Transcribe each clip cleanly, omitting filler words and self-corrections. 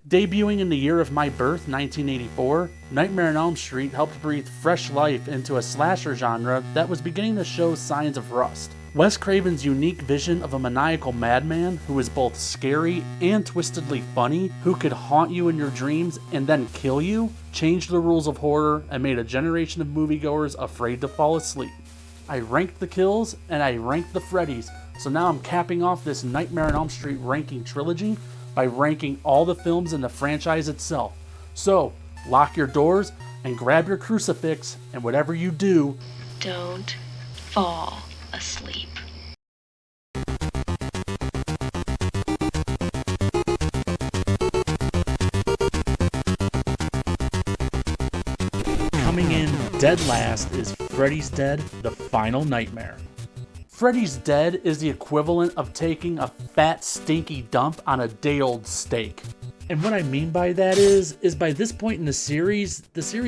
Debuting in the year of my birth, 1984, Nightmare on Elm Street helped breathe fresh life into a slasher genre that was beginning to show signs of rust. Wes Craven's unique vision of a maniacal madman who is both scary and twistedly funny, who could haunt you in your dreams and then kill you, changed the rules of horror and made a generation of moviegoers afraid to fall asleep. I ranked the kills and I ranked the Freddys, so now I'm capping off this Nightmare on Elm Street ranking trilogy by ranking all the films in the franchise itself. So, lock your doors and grab your crucifix, and whatever you do, don't fall asleep. Coming in dead last is Freddys Dead, The Final Nightmare. Freddys Dead is the equivalent of taking a fat, stinky dump on a day-old steak. And what I mean by that is by this point in the series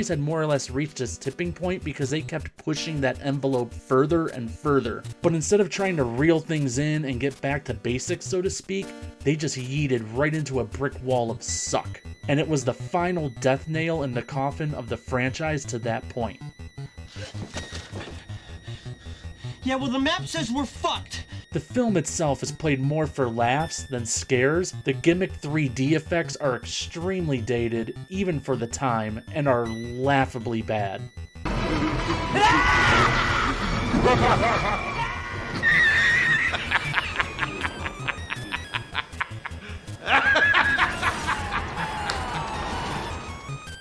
had more or less reached its tipping point because they kept pushing that envelope further and further. But instead of trying to reel things in and get back to basics, so to speak, they just yeeted right into a brick wall of suck. And it was the final death nail in the coffin of the franchise to that point. Yeah, well, the map says we're fucked. The film itself is played more for laughs than scares. The gimmick 3D effects are extremely dated, even for the time, and are laughably bad.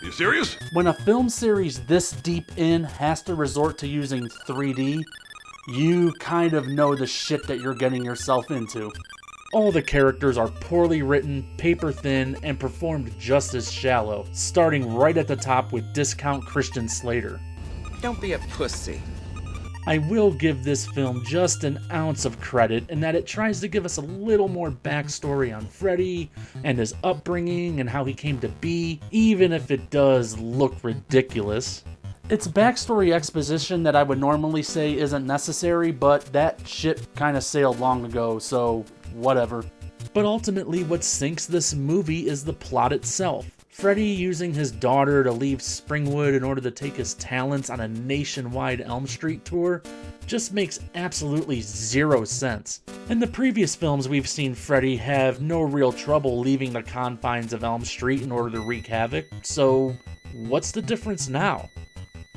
You serious? When a film series this deep in has to resort to using 3D, you kind of know the shit that you're getting yourself into. All the characters are poorly written, paper thin, and performed just as shallow, starting right at the top with discount Christian Slater. Don't be a pussy. I will give this film just an ounce of credit in that it tries to give us a little more backstory on Freddy and his upbringing and how he came to be, even if it does look ridiculous. It's backstory exposition that I would normally say isn't necessary, but that shit kinda sailed long ago, so whatever. But ultimately what sinks this movie is the plot itself. Freddy using his daughter to leave Springwood in order to take his talents on a nationwide Elm Street tour just makes absolutely zero sense. In the previous films we've seen Freddy have no real trouble leaving the confines of Elm Street in order to wreak havoc, so what's the difference now?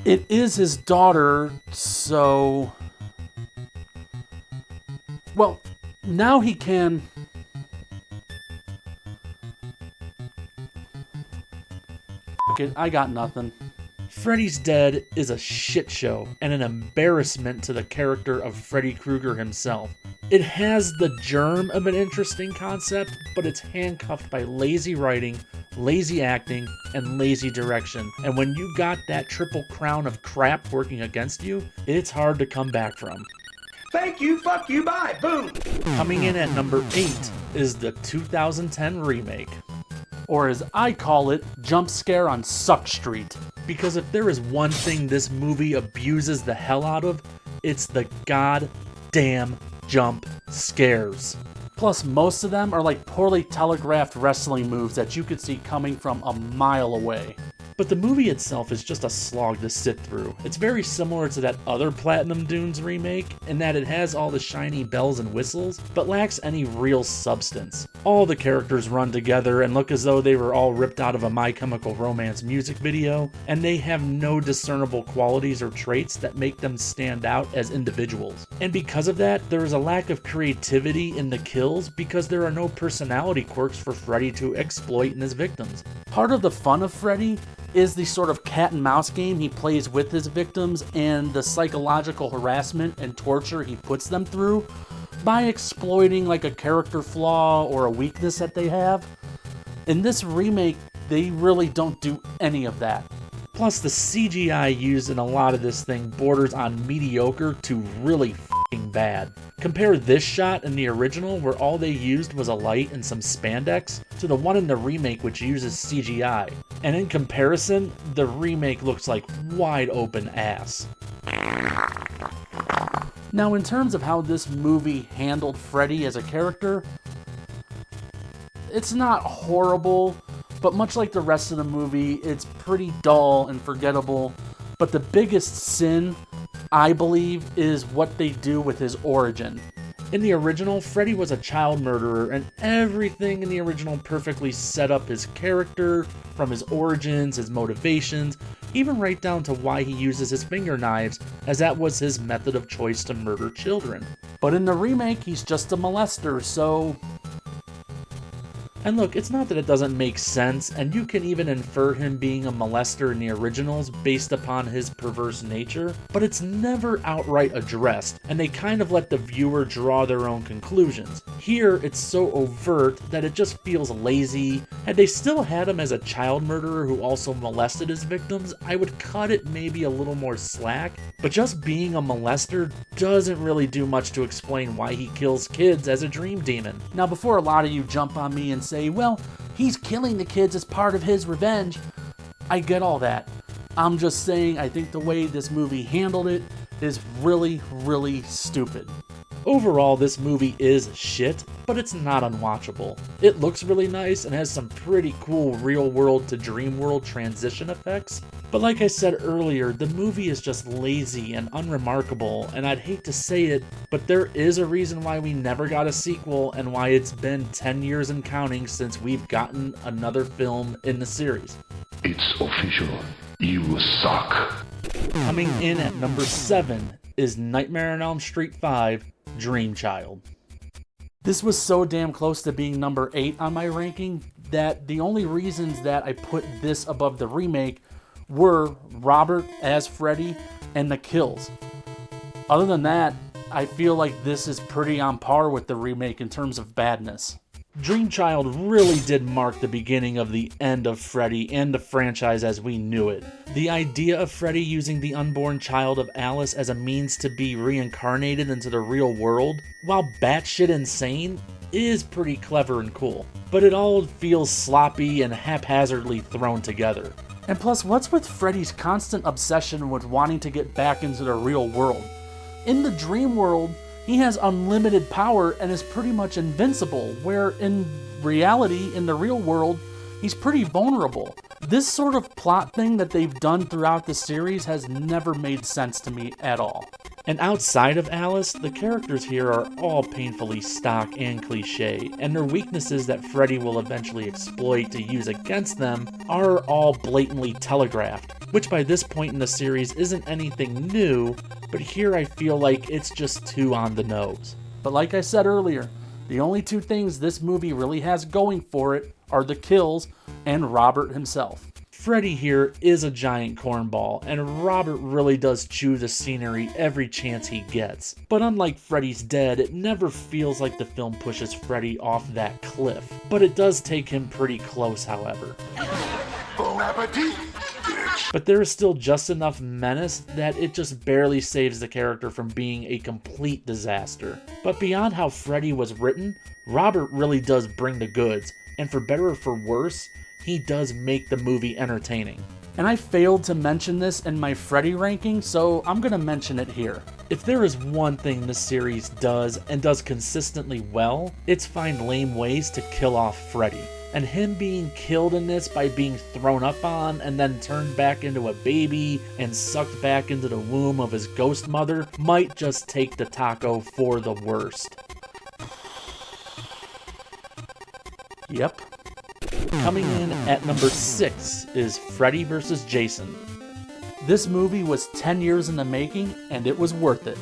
It is his daughter, so... Well, now he can... F*** it, I got nothing. Freddy's Dead is a shit show and an embarrassment to the character of Freddy Krueger himself. It has the germ of an interesting concept, but it's handcuffed by lazy writing, lazy acting, and lazy direction. And when you got that triple crown of crap working against you, it's hard to come back from. Thank you, fuck you, bye, boom. Coming in at number 8 is the 2010 remake. Or as I call it, Jumpscare on Suck Street. Because if there is one thing this movie abuses the hell out of, it's the goddamn jump scares. Plus, most of them are like poorly telegraphed wrestling moves that you could see coming from a mile away. But the movie itself is just a slog to sit through. It's very similar to that other Platinum Dunes remake in that it has all the shiny bells and whistles, but lacks any real substance. All the characters run together and look as though they were all ripped out of a My Chemical Romance music video, and they have no discernible qualities or traits that make them stand out as individuals. And because of that, there is a lack of creativity in the kills because there are no personality quirks for Freddy to exploit in his victims. Part of the fun of Freddy is the sort of cat and mouse game he plays with his victims and the psychological harassment and torture he puts them through by exploiting like a character flaw or a weakness that they have. In this remake, they really don't do any of that. Plus, the CGI used in a lot of this thing borders on mediocre to really f***ing bad. Compare this shot in the original, where all they used was a light and some spandex, to the one in the remake which uses CGI. And in comparison, the remake looks like wide open ass. Now, in terms of how this movie handled Freddy as a character, it's not horrible, but much like the rest of the movie, it's pretty dull and forgettable. But the biggest sin, I believe, is what they do with his origin. In the original, Freddy was a child murderer, and everything in the original perfectly set up his character, from his origins, his motivations, even right down to why he uses his finger knives, as that was his method of choice to murder children. But in the remake, he's just a molester, so... And look, it's not that it doesn't make sense, and you can even infer him being a molester in the originals based upon his perverse nature, but it's never outright addressed, and they kind of let the viewer draw their own conclusions. Here, it's so overt that it just feels lazy. Had they still had him as a child murderer who also molested his victims, I would cut it maybe a little more slack, but just being a molester doesn't really do much to explain why he kills kids as a dream demon. Now, before a lot of you jump on me and say, well, he's killing the kids as part of his revenge, I get all that. I'm just saying I think the way this movie handled it is really, really stupid. Overall, this movie is shit, but it's not unwatchable. It looks really nice and has some pretty cool real world to dream world transition effects, but like I said earlier, the movie is just lazy and unremarkable, and I'd hate to say it, but there is a reason why we never got a sequel and why it's been 10 years and counting since we've gotten another film in the series. It's official. You suck. Coming in at number 7 is Nightmare on Elm Street 5, Dream Child. This was so damn close to being number 8 on my ranking that the only reasons that I put this above the remake were Robert as Freddy and the kills. Other than that, I feel like this is pretty on par with the remake in terms of badness. Dream Child really did mark the beginning of the end of Freddy and the franchise as we knew it. The idea of Freddy using the unborn child of Alice as a means to be reincarnated into the real world, while batshit insane, is pretty clever and cool. But it all feels sloppy and haphazardly thrown together. And plus, what's with Freddy's constant obsession with wanting to get back into the real world? In the dream world, he has unlimited power and is pretty much invincible, where in reality, in the real world, he's pretty vulnerable. This sort of plot thing that they've done throughout the series has never made sense to me at all. And outside of Alice, the characters here are all painfully stock and cliche, and their weaknesses that Freddy will eventually exploit to use against them are all blatantly telegraphed, which by this point in the series isn't anything new, but here I feel like it's just too on the nose. But like I said earlier, the only two things this movie really has going for it are the kills and Robert himself. Freddy here is a giant cornball, and Robert really does chew the scenery every chance he gets. But unlike Freddys Dead, it never feels like the film pushes Freddy off that cliff. But it does take him pretty close, however. Bon appetit! But there is still just enough menace that it just barely saves the character from being a complete disaster. But beyond how Freddy was written, Robert really does bring the goods, and for better or for worse, he does make the movie entertaining. And I failed to mention this in my Freddy ranking, so I'm gonna mention it here. If there is one thing this series does, and does consistently well, it's find lame ways to kill off Freddy. And him being killed in this by being thrown up on and then turned back into a baby and sucked back into the womb of his ghost mother might just take the taco for the worst. Yep. Coming in at number 6 is Freddy vs. Jason. This movie was 10 years in the making, and it was worth it.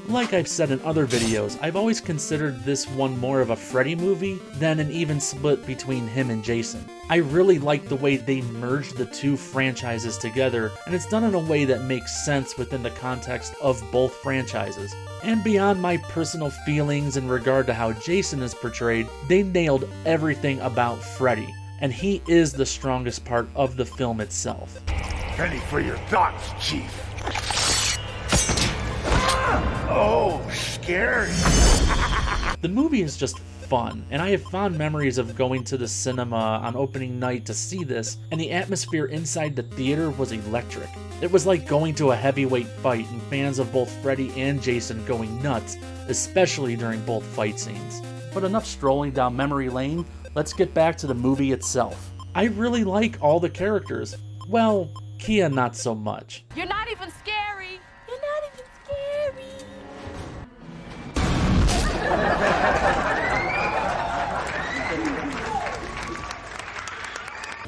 Like I've said in other videos, I've always considered this one more of a Freddy movie than an even split between him and Jason. I really like the way they merged the two franchises together, and it's done in a way that makes sense within the context of both franchises. And beyond my personal feelings in regard to how Jason is portrayed, they nailed everything about Freddy, and he is the strongest part of the film itself. Ready for your thoughts, Chief. Oh, scary. The movie is just fun, and I have fond memories of going to the cinema on opening night to see this, and the atmosphere inside the theater was electric. It was like going to a heavyweight fight, and fans of both Freddy and Jason going nuts, especially during both fight scenes. But enough strolling down memory lane, let's get back to the movie itself. I really like all the characters. Well, Kia not so much. You're not even scary. You're not even scary.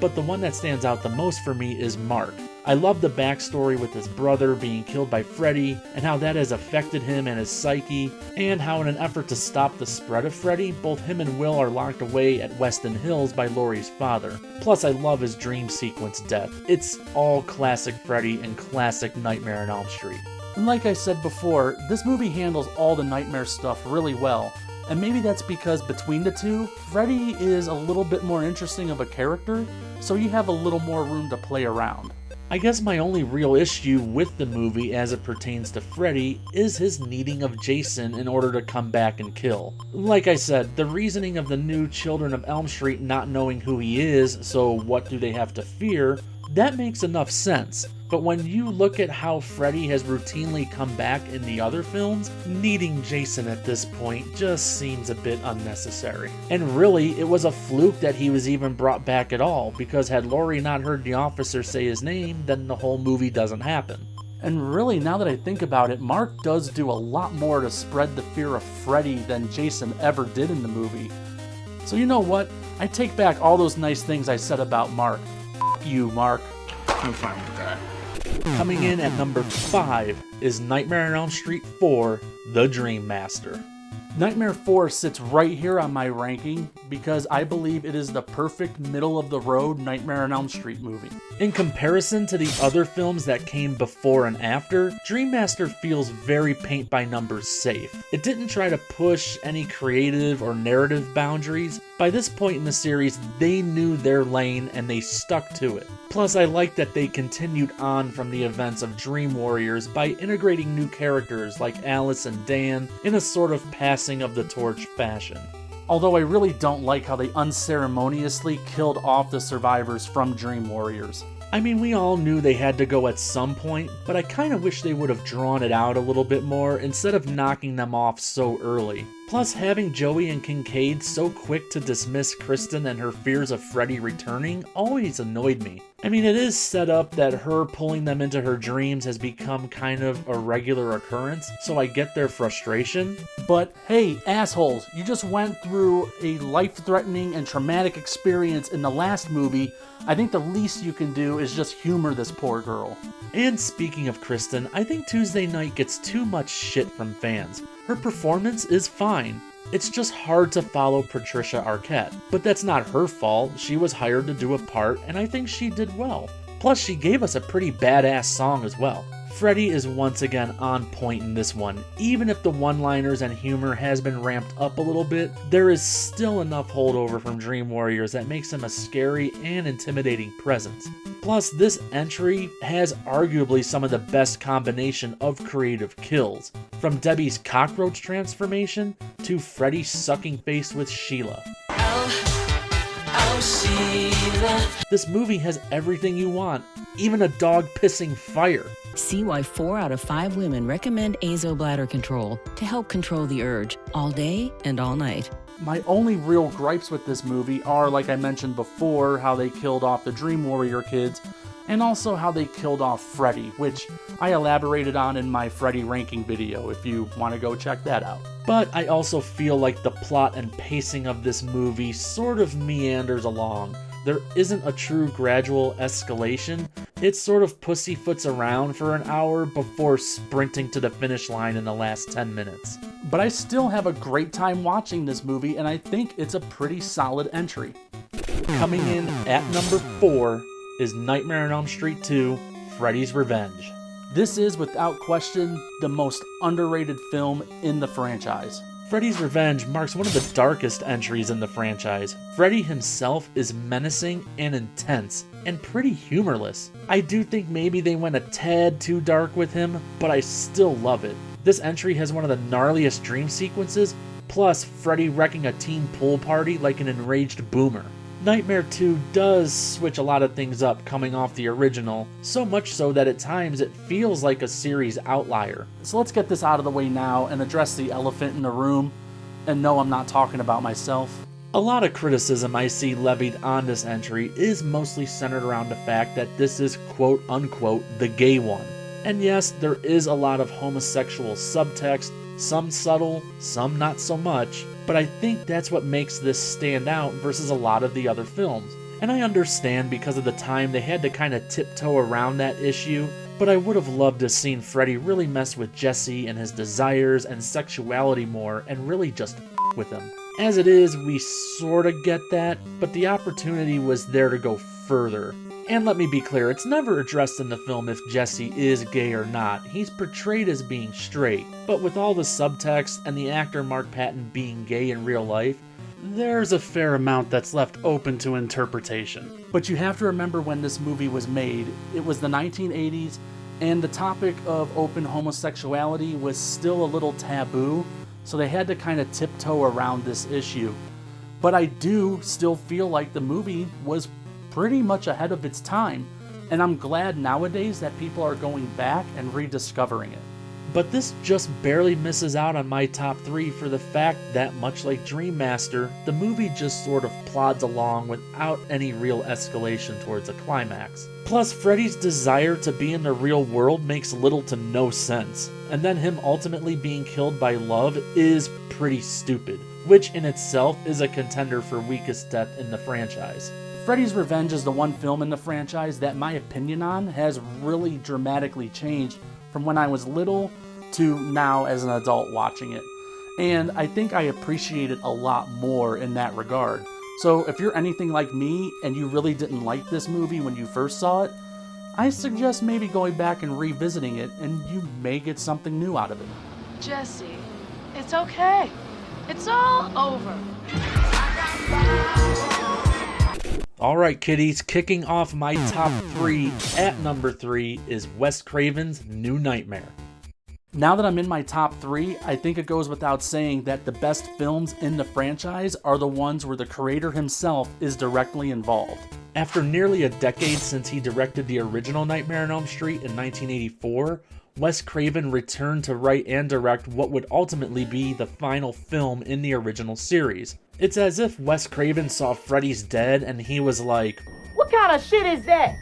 But the one that stands out the most for me is Mark. I love the backstory with his brother being killed by Freddy and how that has affected him and his psyche, and how in an effort to stop the spread of Freddy, both him and Will are locked away at Weston Hills by Laurie's father. Plus I love his dream sequence death. It's all classic Freddy and classic Nightmare on Elm Street. And like I said before, this movie handles all the nightmare stuff really well. And maybe that's because between the two, Freddy is a little bit more interesting of a character, so you have a little more room to play around. I guess my only real issue with the movie as it pertains to Freddy is his needing of Jason in order to come back and kill. Like I said, the reasoning of the new Children of Elm Street not knowing who he is, so what do they have to fear, that makes enough sense. But when you look at how Freddy has routinely come back in the other films, needing Jason at this point just seems a bit unnecessary. And really, it was a fluke that he was even brought back at all, because had Laurie not heard the officer say his name, then the whole movie doesn't happen. And really, now that I think about it, Mark does do a lot more to spread the fear of Freddy than Jason ever did in the movie. So you know what? I take back all those nice things I said about Mark. F you, Mark. I'm fine with that. Coming in at number 5 is Nightmare on Elm Street 4, The Dream Master. Nightmare 4 sits right here on my ranking because I believe it is the perfect middle-of-the-road Nightmare on Elm Street movie. In comparison to the other films that came before and after, Dream Master feels very paint-by-numbers safe. It didn't try to push any creative or narrative boundaries. By this point in the series, they knew their lane and they stuck to it. Plus, I like that they continued on from the events of Dream Warriors by integrating new characters like Alice and Dan in a sort of passing of the torch fashion. Although I really don't like how they unceremoniously killed off the survivors from Dream Warriors. I mean, we all knew they had to go at some point, but I kinda wish they would have drawn it out a little bit more instead of knocking them off so early. Plus, having Joey and Kincaid so quick to dismiss Kristen and her fears of Freddy returning always annoyed me. I mean, it is set up that her pulling them into her dreams has become kind of a regular occurrence, so I get their frustration. But hey, assholes, you just went through a life-threatening and traumatic experience in the last movie. I think the least you can do is just humor this poor girl. And speaking of Kristen, I think Tuesday Night gets too much shit from fans. Her performance is fine. It's just hard to follow Patricia Arquette. But that's not her fault. She was hired to do a part, and I think she did well. Plus, she gave us a pretty badass song as well. Freddy is once again on point in this one. Even if the one-liners and humor has been ramped up a little bit, there is still enough holdover from Dream Warriors that makes him a scary and intimidating presence. Plus, this entry has arguably some of the best combination of creative kills, from Debbie's cockroach transformation to Freddy sucking face with Sheila. Sheila. This movie has everything you want, even a dog pissing fire. See why 4 out of 5 women recommend Azo bladder control to help control the urge all day and all night. My only real gripes with this movie are, like I mentioned before, how they killed off the Dream Warrior kids, and also how they killed off Freddy, which I elaborated on in my Freddy ranking video if you want to go check that out. But I also feel like the plot and pacing of this movie sort of meanders along. There isn't a true gradual escalation. It sort of pussyfoots around for an hour before sprinting to the finish line in the last 10 minutes. But I still have a great time watching this movie, and I think it's a pretty solid entry. Coming in at number 4 is Nightmare on Elm Street 2, Freddy's Revenge. This is, without question, the most underrated film in the franchise. Freddy's Revenge marks one of the darkest entries in the franchise. Freddy himself is menacing and intense, and pretty humorless. I do think maybe they went a tad too dark with him, but I still love it. This entry has one of the gnarliest dream sequences, plus Freddy wrecking a teen pool party like an enraged boomer. Nightmare 2 does switch a lot of things up coming off the original, so much so that at times it feels like a series outlier. So let's get this out of the way now and address the elephant in the room. And no, I'm not talking about myself. A lot of criticism I see levied on this entry is mostly centered around the fact that this is quote unquote the gay one. And yes, there is a lot of homosexual subtext, some subtle, some not so much, but I think that's what makes this stand out versus a lot of the other films. And I understand because of the time they had to kind of tiptoe around that issue, but I would have loved to have seen Freddy really mess with Jesse and his desires and sexuality more and really just f with him. As it is, we sorta get that, but the opportunity was there to go further. And let me be clear, it's never addressed in the film if Jesse is gay or not. He's portrayed as being straight, but with all the subtext and the actor Mark Patton being gay in real life, there's a fair amount that's left open to interpretation. But you have to remember when this movie was made, it was the 1980s, and the topic of open homosexuality was still a little taboo, so they had to kind of tiptoe around this issue. But I do still feel like the movie was pretty much ahead of its time, and I'm glad nowadays that people are going back and rediscovering it. But this just barely misses out on my top 3 for the fact that, much like Dream Master, the movie just sort of plods along without any real escalation towards a climax. Plus, Freddy's desire to be in the real world makes little to no sense, and then him ultimately being killed by love is pretty stupid, which in itself is a contender for weakest death in the franchise. Freddy's Revenge is the one film in the franchise that my opinion on has really dramatically changed from when I was little to now as an adult watching it. And I think I appreciate it a lot more in that regard. So if you're anything like me and you really didn't like this movie when you first saw it, I suggest maybe going back and revisiting it, and you may get something new out of it. Jesse, it's okay. It's all over. Alright kiddies, kicking off my top 3 at number 3 is Wes Craven's New Nightmare. Now that I'm in my top 3, I think it goes without saying that the best films in the franchise are the ones where the creator himself is directly involved. After nearly a decade since he directed the original Nightmare on Elm Street in 1984, Wes Craven returned to write and direct what would ultimately be the final film in the original series. It's as if Wes Craven saw Freddys Dead and he was like, What kind of shit is that?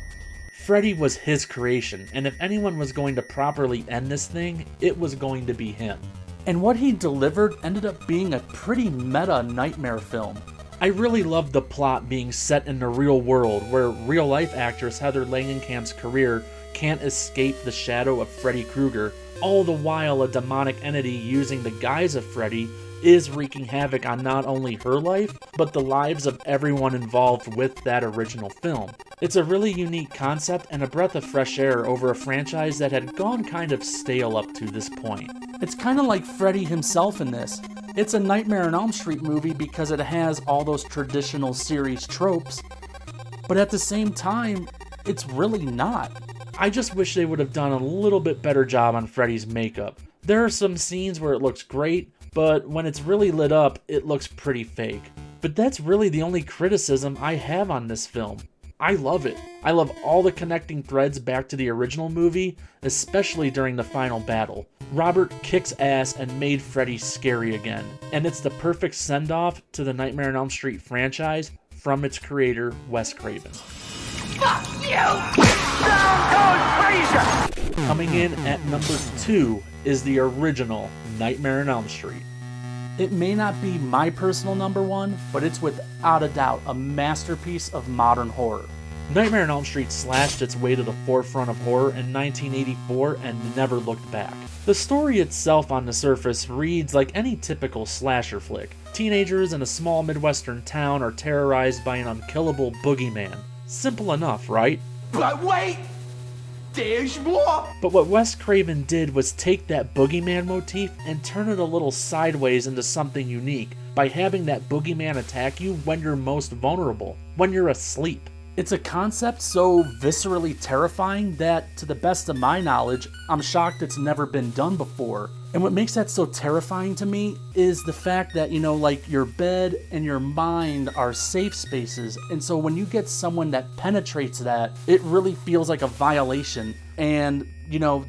Freddy was his creation, and if anyone was going to properly end this thing, it was going to be him. And what he delivered ended up being a pretty meta nightmare film. I really loved the plot being set in the real world, where real-life actress Heather Langenkamp's career can't escape the shadow of Freddy Krueger, all the while a demonic entity using the guise of Freddy is wreaking havoc on not only her life, but the lives of everyone involved with that original film. It's a really unique concept and a breath of fresh air over a franchise that had gone kind of stale up to this point. It's kind of like Freddy himself in this. It's a Nightmare on Elm Street movie because it has all those traditional series tropes, but at the same time, it's really not. I just wish they would have done a little bit better job on Freddy's makeup. There are some scenes where it looks great, but when it's really lit up, it looks pretty fake. But that's really the only criticism I have on this film. I love it. I love all the connecting threads back to the original movie, especially during the final battle. Robert kicks ass and made Freddy scary again, and it's the perfect send-off to the Nightmare on Elm Street franchise from its creator, Wes Craven. Fuck you! Stone Cold Freezer! Coming in at number 2 is the original Nightmare on Elm Street. It may not be my personal number 1, but it's without a doubt a masterpiece of modern horror. Nightmare on Elm Street slashed its way to the forefront of horror in 1984 and never looked back. The story itself on the surface reads like any typical slasher flick. Teenagers in a small Midwestern town are terrorized by an unkillable boogeyman. Simple enough, right? But wait! There's more! But what Wes Craven did was take that boogeyman motif and turn it a little sideways into something unique by having that boogeyman attack you when you're most vulnerable, when you're asleep. It's a concept so viscerally terrifying that, to the best of my knowledge, I'm shocked it's never been done before. And what makes that so terrifying to me is the fact that, like your bed and your mind are safe spaces. And so when you get someone that penetrates that, it really feels like a violation. And,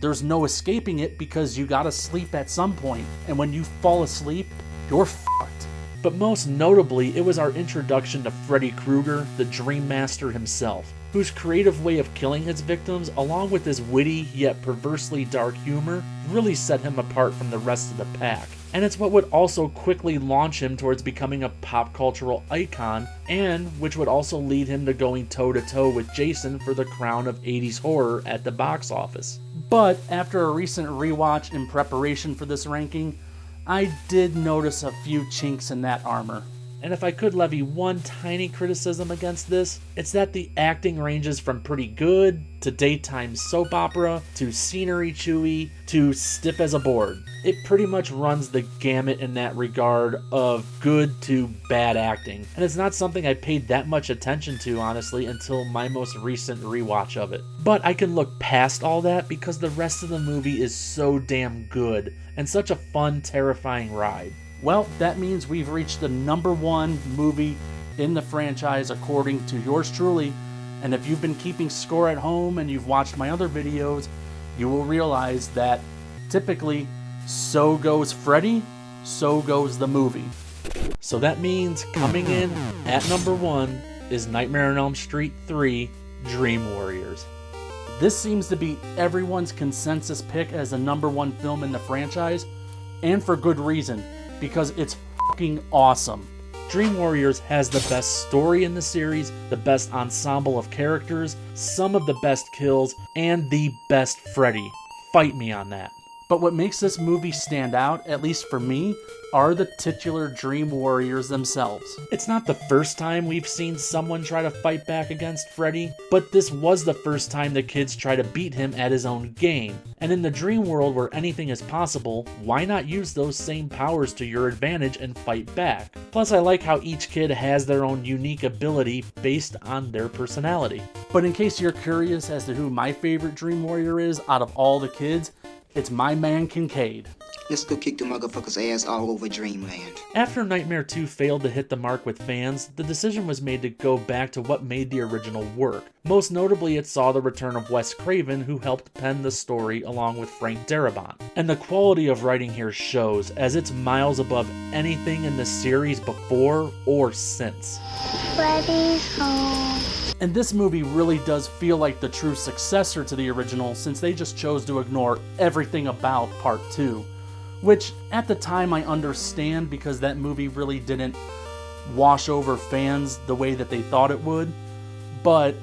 there's no escaping it because you gotta sleep at some point. And when you fall asleep, you're fucked. but most notably, it was our introduction to Freddy Krueger, the Dream Master himself, whose creative way of killing his victims, along with his witty yet perversely dark humor, really set him apart from the rest of the pack. And it's what would also quickly launch him towards becoming a pop cultural icon, and which would also lead him to going toe-to-toe with Jason for the crown of 80s horror at the box office. But after a recent rewatch in preparation for this ranking, I did notice a few chinks in that armor. And if I could levy one tiny criticism against this, it's that the acting ranges from pretty good to daytime soap opera to scenery chewy to stiff as a board. It pretty much runs the gamut in that regard of good to bad acting. And it's not something I paid that much attention to, honestly, until my most recent rewatch of it. But I can look past all that because the rest of the movie is so damn good and such a fun, terrifying ride. Well, that means we've reached the #1 movie in the franchise according to yours truly, and if you've been keeping score at home and you've watched my other videos, you will realize that typically, so goes Freddy, so goes the movie. So that means coming in at #1 is Nightmare on Elm Street 3, Dream Warriors. This seems to be everyone's consensus pick as the #1 film in the franchise, and for good reason, because it's fucking awesome. Dream Warriors has the best story in the series, the best ensemble of characters, some of the best kills, and the best Freddy. Fight me on that. But what makes this movie stand out, at least for me, are the titular Dream Warriors themselves. It's not the first time we've seen someone try to fight back against Freddy, but this was the first time the kids try to beat him at his own game. And in the dream world where anything is possible, why not use those same powers to your advantage and fight back? Plus, I like how each kid has their own unique ability based on their personality. But in case you're curious as to who my favorite Dream Warrior is out of all the kids, it's my man Kincaid. Let's go kick the motherfucker's ass all over Dreamland. After Nightmare 2 failed to hit the mark with fans, the decision was made to go back to what made the original work. Most notably, it saw the return of Wes Craven, who helped pen the story along with Frank Darabont. And the quality of writing here shows, as it's miles above anything in the series before or since. Freddy's home. And this movie really does feel like the true successor to the original, since they just chose to ignore everything about Part 2. Which, at the time, I understand because that movie really didn't wash over fans the way that they thought it would. But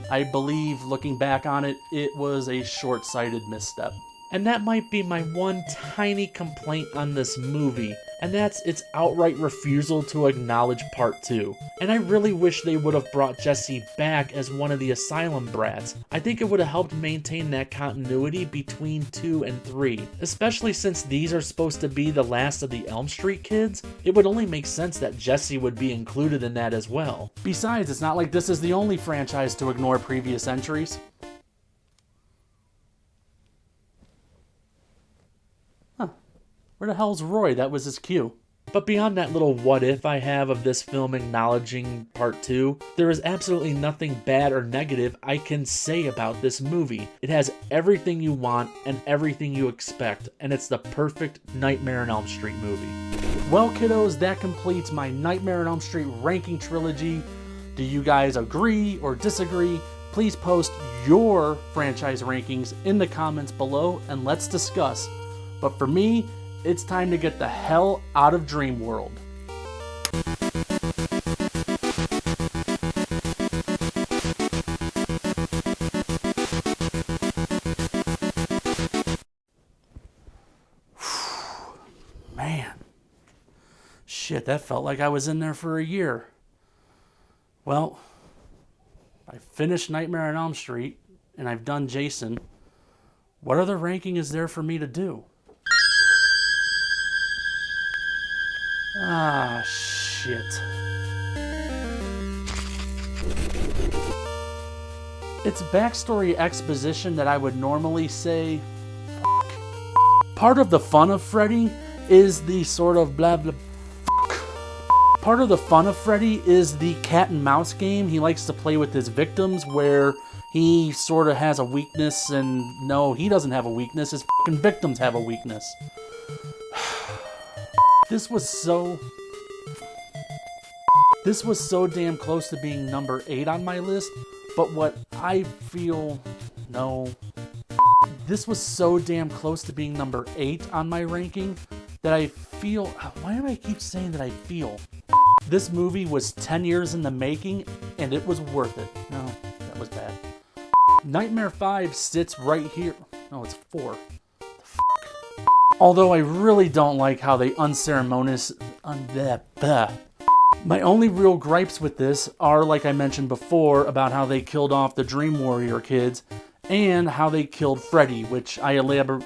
I believe, looking back on it, it was a short-sighted misstep. And that might be my one tiny complaint on this movie, and that's its outright refusal to acknowledge Part 2. And I really wish they would have brought Jesse back as one of the asylum brats. I think it would have helped maintain that continuity between 2 and 3, especially since these are supposed to be the last of the Elm Street kids. It would only make sense that Jesse would be included in that as well. Besides, it's not like this is the only franchise to ignore previous entries. Where the hell's Roy? That was his cue. But beyond that little what if I have of this film acknowledging Part 2, there is absolutely nothing bad or negative I can say about this movie. It has everything you want and everything you expect, and it's the perfect Nightmare on Elm Street movie. Well, kiddos, that completes my Nightmare on Elm Street ranking trilogy. Do you guys agree or disagree? Please post your franchise rankings in the comments below and let's discuss. But for me, it's time to get the hell out of Dream World. Man. Shit, that felt like I was in there for a year. Well, I finished Nightmare on Elm Street, and I've done Jason. What other ranking is there for me to do? Ah, shit. It's backstory exposition that I would normally say, fuck. Part of the fun of Freddy is the sort of blah blah fuck. Part of the fun of Freddy is the cat and mouse game he likes to play with his victims, where he sort of has a weakness, and no, he doesn't have a weakness, his fucking victims have a weakness. This was so This was so damn close to being number 8 on my list, but what I feel... No. This was so damn close to being number 8 on my ranking that I feel... Why do I keep saying that I feel? This movie was 10 years in the making, and it was worth it. No, that was bad. Nightmare 5 sits right here. No, it's 4. Although I really don't like how they unceremonious... My only real gripes with this are, like I mentioned before, about how they killed off the Dream Warrior kids, and how they killed Freddy, which I elaborate